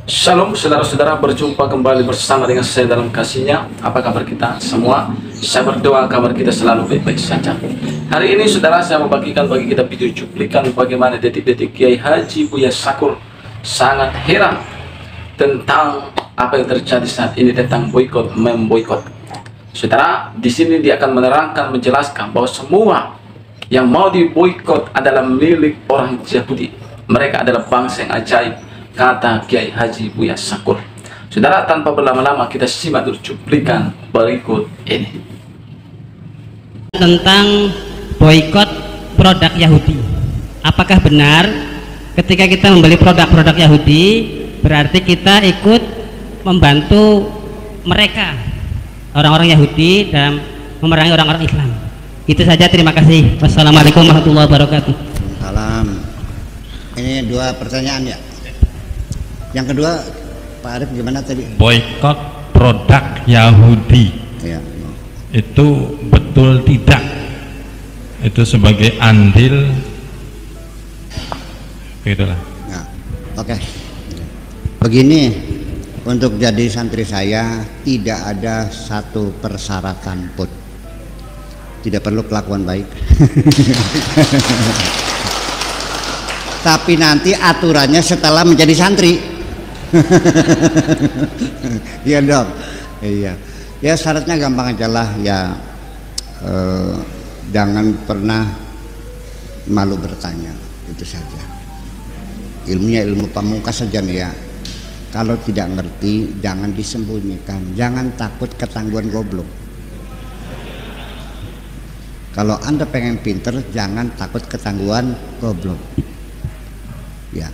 Shalom saudara-saudara, berjumpa kembali bersama dengan saya dalam kasihnya. Apa kabar kita semua? Saya berdoa kabar kita selalu baik-baik saja. Hari ini saudara, saya membagikan bagi kita video cuplikan bagaimana detik-detik Kiai Haji Buya Sakur sangat heran tentang apa yang terjadi saat ini tentang boykot memboykot. Saudara, di sini dia akan menerangkan, menjelaskan bahwa semua yang mau diboykot adalah milik orang Yahudi. Mereka adalah bangsa yang ajaib, kata Kiai Haji Buya Sakur. Saudara, tanpa berlama-lama kita simak dulu cuplikan berikut ini tentang boykot produk Yahudi. Apakah benar ketika kita membeli produk-produk Yahudi berarti kita ikut membantu mereka, orang-orang Yahudi, dalam memerangi orang-orang Islam? Itu saja, terima kasih. Wassalamualaikum warahmatullahi wabarakatuh. Salam. Ini dua pertanyaan ya. Yang kedua, Pak Arif gimana tadi? Boykot produk Yahudi, Ya. itu betul tidak? Itu sebagai andil, gitulah. Nah, oke. Begini, untuk jadi santri saya tidak ada satu persyaratan pun. Tidak perlu kelakuan baik. Tapi nanti aturannya setelah menjadi santri. Iya dong, iya. Ya syaratnya gampang aja lah ya. Jangan pernah malu bertanya, itu saja. Ilmunya ilmu pamungkas saja nih ya. Kalau tidak ngerti jangan disembunyikan, jangan takut ketangguhan goblok. Kalau Anda pengen pinter, jangan takut ketangguhan goblok. Ya.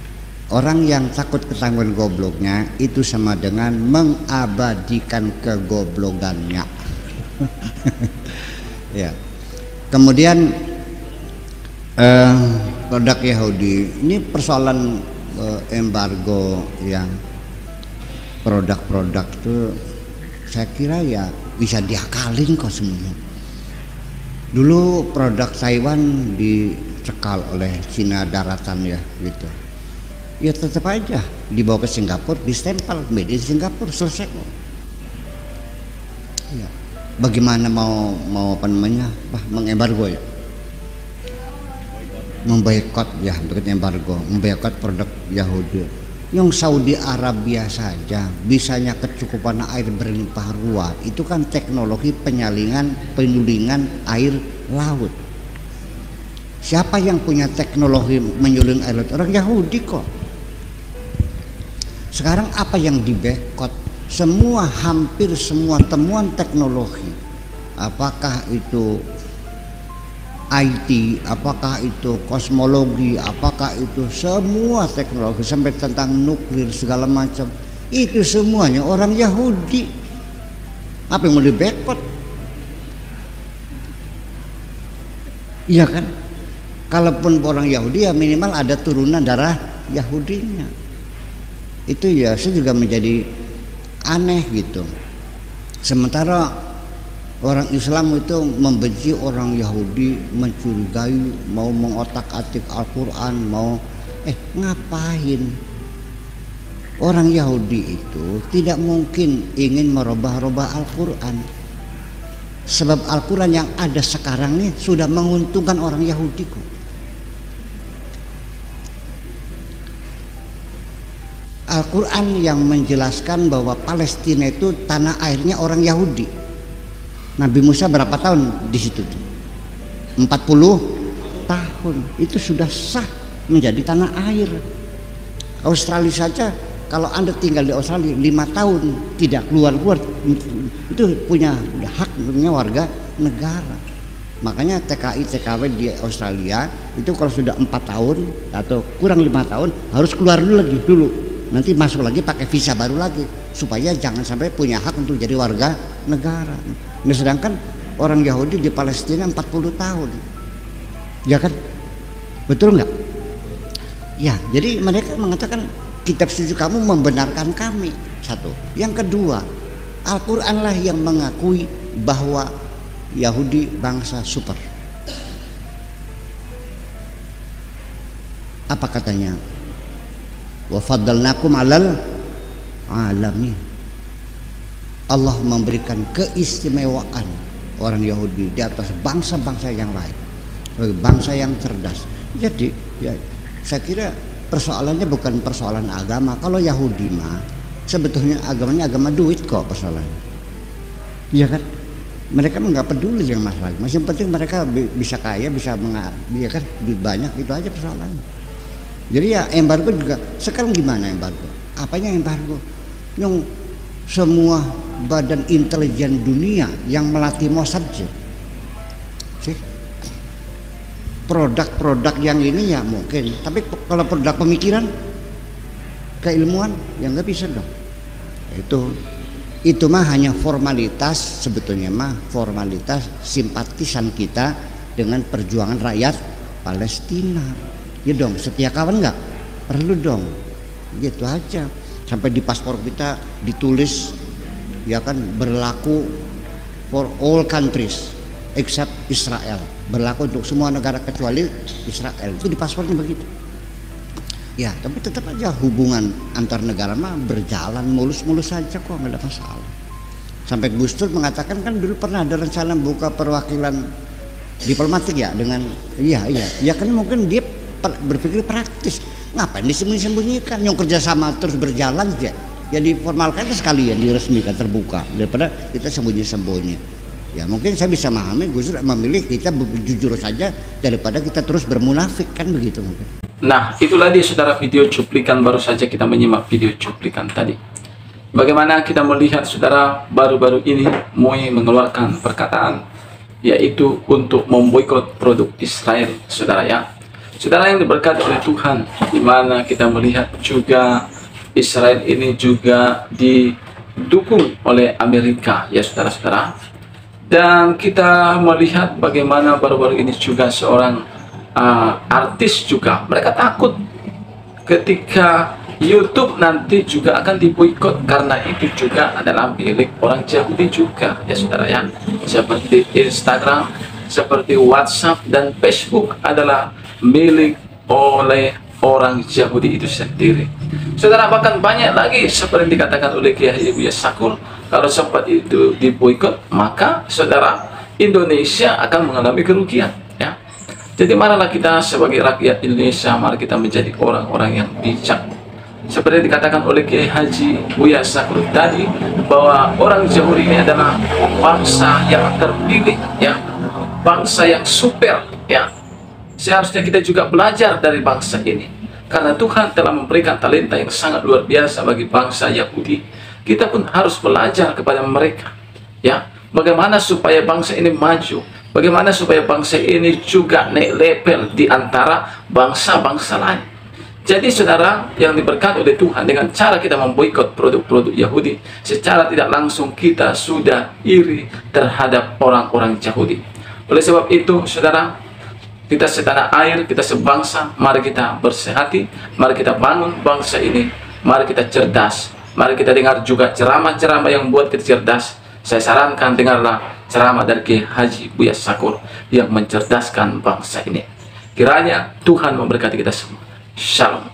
Orang yang takut ketangguhan gobloknya itu sama dengan mengabadikan kegoblokannya. Ya. Kemudian produk Yahudi ini persoalan embargo yang produk-produk itu saya kira ya bisa diakalin kok semuanya. Dulu produk Taiwan dicekal oleh Cina daratan ya gitu. Ya tetap aja dibawa ke Singapura, distempel made in Singapura, selesai kok. Ya. Bagaimana mau apa namanya? Mengembargo ya? Memboikot ya, berarti embargo, memboikot produk Yahudi. Yang Saudi Arabia saja bisanya kecukupan air berlimpah ruah, itu kan teknologi penyulingan air laut. Siapa yang punya teknologi menyuling air laut? Orang Yahudi kok. Sekarang apa yang dibekot? Semua, hampir semua temuan teknologi, apakah itu IT, apakah itu kosmologi, apakah itu semua teknologi sampai tentang nuklir segala macam, itu semuanya orang Yahudi. Apa yang mau dibekot? Iya kan? Kalaupun orang Yahudi ya minimal ada turunan darah Yahudinya. Itu ya saya juga menjadi aneh gitu. Sementara orang Islam itu membenci orang Yahudi, mencurigai, mau mengotak-atik Al-Quran, mau ngapain? Orang Yahudi itu tidak mungkin ingin merubah-rubah Al-Quran. Sebab Al-Quran yang ada sekarang ini sudah menguntungkan orang Yahudi kok. Al-Quran yang menjelaskan bahwa Palestina itu tanah airnya orang Yahudi. Nabi Musa berapa tahun di situ? 40 tahun. Itu sudah sah menjadi tanah air. Australia saja, kalau Anda tinggal di Australia 5 tahun tidak keluar-keluar, itu punya hak, punya warga negara. Makanya TKI TKW di Australia itu kalau sudah 4 tahun atau kurang 5 tahun harus keluar dulu. Nanti masuk lagi pakai visa baru lagi supaya jangan sampai punya hak untuk jadi warga negara. Nah, sedangkan orang Yahudi di Palestina 40 tahun, ya kan? Betul nggak? Ya, jadi mereka mengatakan kitab suci kamu membenarkan kami. Satu. Yang kedua, Al-Quranlah yang mengakui bahwa Yahudi bangsa super. Apa katanya? Wa faddalnakum 'alal alamin. Allah memberikan keistimewaan orang Yahudi di atas bangsa-bangsa yang lain, sebagai bangsa yang cerdas. Jadi ya, saya kira persoalannya bukan persoalan agama. Kalau Yahudi mah sebetulnya agamanya agama duit kok persoalannya. Iya kan? Mereka nggak peduli yang masalah. Masih penting mereka bisa kaya, bisa ya kan, duit banyak, itu aja persoalannya. Jadi ya embargo juga. Sekarang gimana embargo? Apanya embargo? Yang semua badan intelijen dunia yang melatih Mossad sih. Produk-produk yang ini ya mungkin, tapi kalau produk pemikiran, keilmuan ya nggak bisa dong. Itu mah hanya formalitas, sebetulnya mah formalitas simpatisan kita dengan perjuangan rakyat Palestina. Ya dong, setia kawan nggak? Perlu dong, gitu aja. Sampai di paspor kita ditulis ya kan, berlaku for all countries except Israel, berlaku untuk semua negara kecuali Israel. Itu di paspornya begitu. Ya, tapi tetap aja hubungan antar negara mah berjalan mulus-mulus saja kok, nggak ada masalah. Sampai Gus Dur mengatakan kan dulu pernah ada rencana buka perwakilan diplomatik ya dengan iya kan, mungkin dia berpikir praktis. Ngapain disembunyikan? Yang kerjasama terus berjalan ya diformalkan sekalian, diresmikan terbuka, daripada kita sembunyi-sembunyi. Ya mungkin saya bisa memahami Gus Dur memilih kita jujur saja daripada kita terus bermunafik, kan begitu mungkin. Nah, itulah dia saudara video cuplikan. Baru saja kita menyimak video cuplikan tadi. Bagaimana kita melihat saudara baru-baru ini MUI mengeluarkan perkataan, yaitu untuk memboikot produk Israel, saudara ya. Saudara yang diberkati oleh Tuhan, di mana kita melihat juga Israel ini juga didukung oleh Amerika, ya saudara-saudara. Dan kita melihat bagaimana baru-baru ini juga seorang artis juga, mereka takut ketika YouTube nanti juga akan diboikot, karena itu juga adalah milik orang Yahudi juga, ya saudara ya. Seperti Instagram, seperti WhatsApp dan Facebook adalah milik oleh orang Yahudi itu sendiri. Saudara, bahkan banyak lagi seperti dikatakan oleh Kiai Haji Buya Sakur, kalau sempat itu diboikot, maka saudara, Indonesia akan mengalami kerugian, ya. Jadi marilah kita sebagai rakyat Indonesia, mari kita menjadi orang-orang yang bijak. Seperti dikatakan oleh Kiai Haji Buya Sakur tadi, bahwa orang Yahudi ini adalah bangsa yang terpilih, ya, bangsa yang super, ya. Seharusnya kita juga belajar dari bangsa ini, karena Tuhan telah memberikan talenta yang sangat luar biasa bagi bangsa Yahudi. Kita pun harus belajar kepada mereka, ya, bagaimana supaya bangsa ini maju, bagaimana supaya bangsa ini juga naik level di antara bangsa-bangsa lain. Jadi saudara yang diberkati oleh Tuhan, dengan cara kita memboikot produk-produk Yahudi, secara tidak langsung kita sudah iri terhadap orang-orang Yahudi. Oleh sebab itu saudara, kita setanah air, kita sebangsa, mari kita bersehati, mari kita bangun bangsa ini, mari kita cerdas, mari kita dengar juga ceramah-ceramah yang buat kita cerdas. Saya sarankan dengarlah ceramah dari Kiai Haji Buya Sakur yang mencerdaskan bangsa ini. Kiranya Tuhan memberkati kita semua. Shalom.